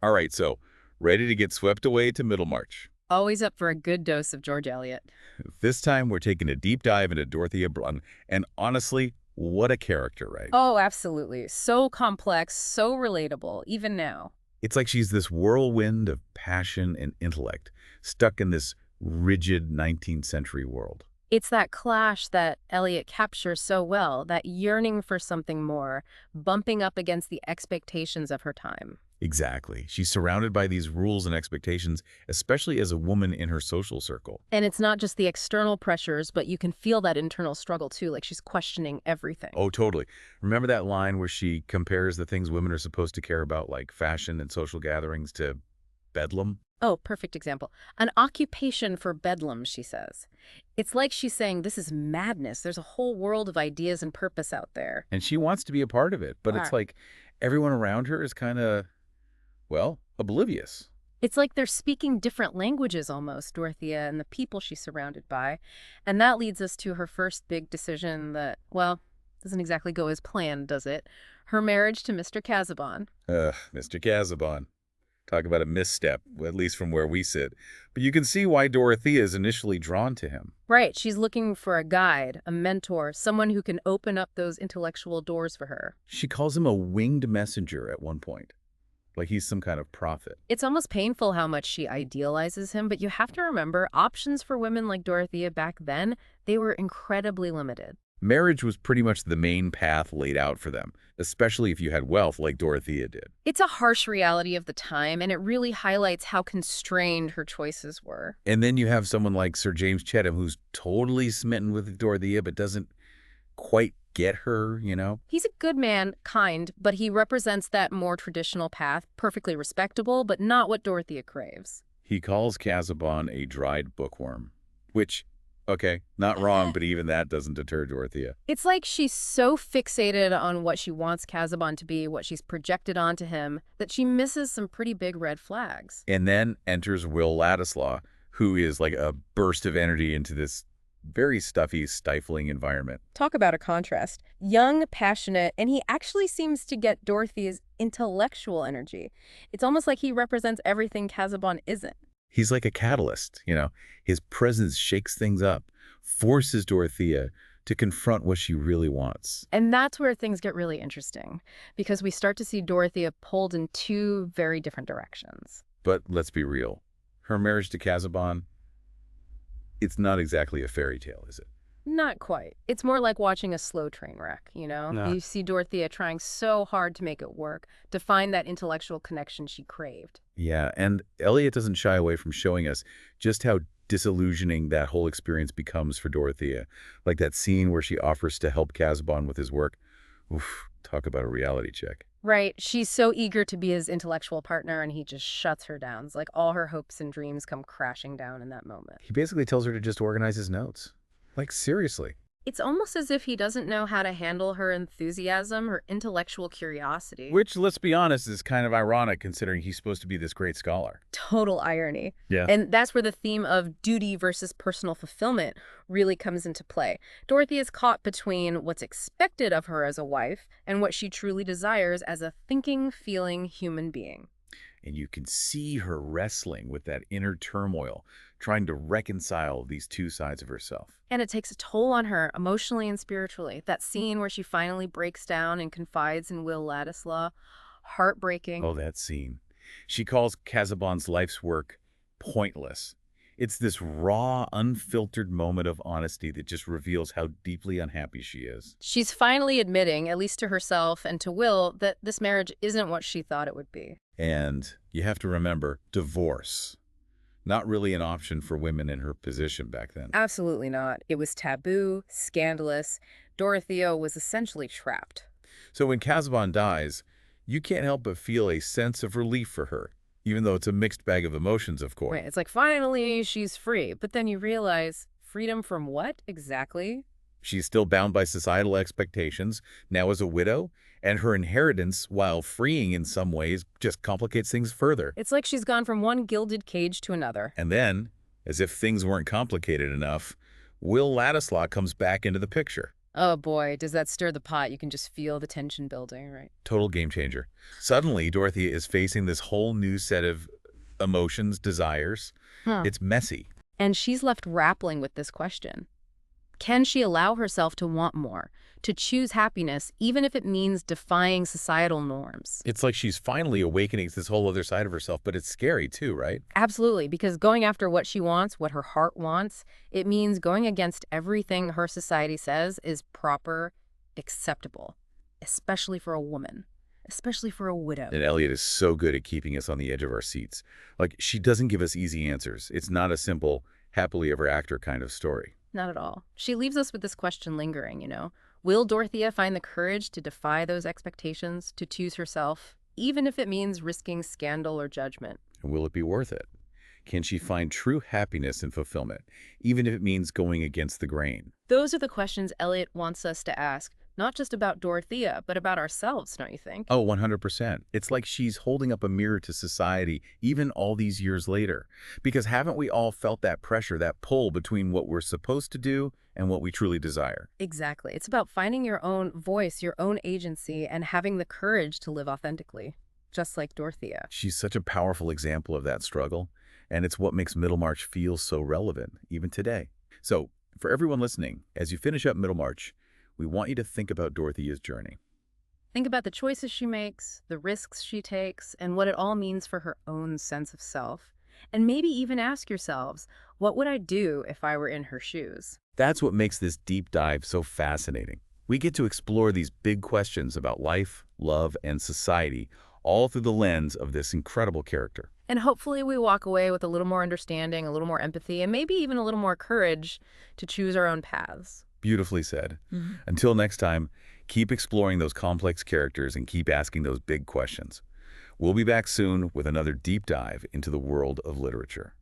All right, so ready to get swept away to Middlemarch. Always up for a good dose of George Eliot. This time we're taking a deep dive into Dorothea Brun, and honestly, what a character, right? Oh, absolutely. So complex, so relatable, even now. It's like she's this whirlwind of passion and intellect, stuck in this rigid 19th century world. It's that clash that Eliot captures so well, that yearning for something more, bumping up against the expectations of her time. Exactly. She's surrounded by these rules and expectations, especially as a woman in her social circle. And it's not just the external pressures, but you can feel that internal struggle too, like she's questioning everything. Oh, totally. Remember that line where she compares the things women are supposed to care about, like fashion and social gatherings, to bedlam? Oh, perfect example. An occupation for bedlam, she says. It's like she's saying, this is madness. There's a whole world of ideas and purpose out there. And she wants to be a part of it, but it's Wow. like everyone around her is kind of, well, oblivious. It's like they're speaking different languages almost, Dorothea and the people she's surrounded by. And that leads us to her first big decision that, well, doesn't exactly go as planned, does it? Her marriage to Mr. Casaubon. Mr. Casaubon. Talk about a misstep, at least from where we sit. But you can see why Dorothea is initially drawn to him. Right, she's looking for a guide, a mentor, someone who can open up those intellectual doors for her. She calls him a winged messenger at one point, like he's some kind of prophet. It's almost painful how much she idealizes him, but you have to remember, options for women like Dorothea back then, they were incredibly limited. Marriage was pretty much the main path laid out for them, especially if you had wealth like Dorothea did. It's a harsh reality of the time, and it really highlights how constrained her choices were. And then you have someone like Sir James Chatham who's totally smitten with Dorothea but doesn't quite get her. He's a good man, kind, but he represents that more traditional path, perfectly respectable, but not what Dorothea craves. He calls Casaubon a dried bookworm, which, okay, not wrong, but even that doesn't deter Dorothea. It's like she's so fixated on what she wants Casaubon to be, what she's projected onto him, that she misses some pretty big red flags. And then enters Will Ladislaw, who is like a burst of energy into this very stuffy, stifling environment. Talk about a contrast. Young, passionate, and he actually seems to get Dorothea's intellectual energy. It's almost like he represents everything Casaubon isn't. He's like a catalyst. His presence shakes things up, forces Dorothea to confront what she really wants. And that's where things get really interesting, because we start to see Dorothea pulled in two very different directions. But let's be real. Her marriage to Casaubon, it's not exactly a fairy tale, is it? Not quite. It's more like watching a slow train wreck, you know? No. You see Dorothea trying so hard to make it work, to find that intellectual connection she craved. Yeah, and Eliot doesn't shy away from showing us just how disillusioning that whole experience becomes for Dorothea. Like that scene where she offers to help Casaubon with his work. Oof, talk about a reality check. Right. She's so eager to be his intellectual partner, and he just shuts her down. It's like all her hopes and dreams come crashing down in that moment. He basically tells her to just organize his notes. Like, seriously. It's almost as if he doesn't know how to handle her enthusiasm, her intellectual curiosity. Which, let's be honest, is kind of ironic considering he's supposed to be this great scholar. Total irony. Yeah. And that's where the theme of duty versus personal fulfillment really comes into play. Dorothy is caught between what's expected of her as a wife and what she truly desires as a thinking, feeling human being. And you can see her wrestling with that inner turmoil, trying to reconcile these two sides of herself. And it takes a toll on her emotionally and spiritually. That scene where she finally breaks down and confides in Will Ladislaw, heartbreaking. Oh, that scene. She calls Casaubon's life's work pointless. It's this raw, unfiltered moment of honesty that just reveals how deeply unhappy she is. She's finally admitting, at least to herself and to Will, that this marriage isn't what she thought it would be. And you have to remember, divorce. Not really an option for women in her position back then. Absolutely not. It was taboo, scandalous. Dorothea was essentially trapped. So when Casaubon dies, you can't help but feel a sense of relief for her, even though it's a mixed bag of emotions, of course. Right, it's like finally she's free. But then you realize, freedom from what exactly? She's still bound by societal expectations, now as a widow, and her inheritance, while freeing in some ways, just complicates things further. It's like she's gone from one gilded cage to another. And then, as if things weren't complicated enough, Will Ladislaw comes back into the picture. Oh boy, does that stir the pot. You can just feel the tension building, right? Total game changer. Suddenly, Dorothea is facing this whole new set of emotions, desires. Huh. It's messy. And she's left grappling with this question. Can she allow herself to want more, to choose happiness, even if it means defying societal norms? It's like she's finally awakening to this whole other side of herself, but it's scary too, right? Absolutely, because going after what she wants, what her heart wants, it means going against everything her society says is proper, acceptable, especially for a woman, especially for a widow. And Eliot is so good at keeping us on the edge of our seats. Like, she doesn't give us easy answers. It's not a simple, happily ever after kind of story. Not at all. She leaves us with this question lingering, you know. Will Dorothea find the courage to defy those expectations, to choose herself, even if it means risking scandal or judgment? And will it be worth it? Can she find true happiness and fulfillment, even if it means going against the grain? Those are the questions Eliot wants us to ask, not just about Dorothea, but about ourselves, don't you think? Oh, 100%. It's like she's holding up a mirror to society, even all these years later. Because haven't we all felt that pressure, that pull between what we're supposed to do and what we truly desire? Exactly. It's about finding your own voice, your own agency, and having the courage to live authentically, just like Dorothea. She's such a powerful example of that struggle, and it's what makes Middlemarch feel so relevant, even today. So, for everyone listening, as you finish up Middlemarch, we want you to think about Dorothea's journey. Think about the choices she makes, the risks she takes, and what it all means for her own sense of self. And maybe even ask yourselves, what would I do if I were in her shoes? That's what makes this deep dive so fascinating. We get to explore these big questions about life, love, and society, all through the lens of this incredible character. And hopefully we walk away with a little more understanding, a little more empathy, and maybe even a little more courage to choose our own paths. Beautifully said. Until next time, keep exploring those complex characters and keep asking those big questions. We'll be back soon with another deep dive into the world of literature.